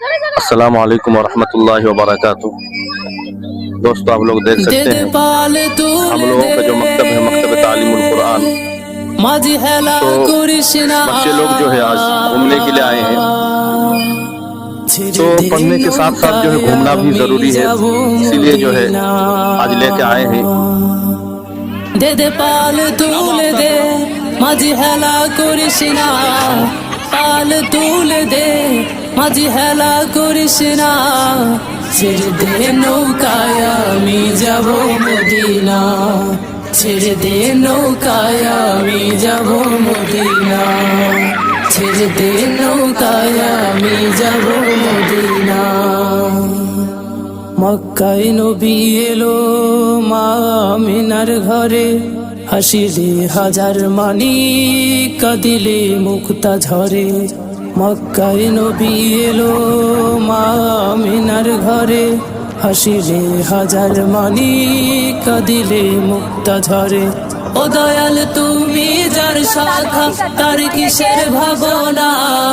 अस्सलाम वालेकुम वरहमतुल्लाहि वबरकातुह। दोस्तों, आप लोग देख सकते हैं हम लोगों का जो मकतब है, मकतब तालीमुल कुरान, तो बच्चे लोग जो है आज घूमने के लिए आए हैं। तो पढ़ने के साथ साथ जो है घूमना भी जरूरी है, इसीलिए जो है आज लेके आए हैं। दे दे पाल तूल दे माझी हेला करिस ना, पाल तूल दे माझी हेला करिस ना, ছেড়ে দে নৌকায় আমি যাব মদিনা, ছেড়ে দে নৌকায় আমি যাব মদিনা, ছেড়ে দে নৌকায় আমি যাব মদিনা। মক্কায় নবী এলো মা আমিনার ঘরে, হাসিলে হাজার মানি কাঁদিলে মুক্তা ঝরে। মক্কায় নবী এলো মা আমিনার ঘরে, হাসিলে হাজার মানি কাঁদিলে মুক্তা ঝরে। ও দয়াল তুমি যার শাখা তার কিসের ভাবনা।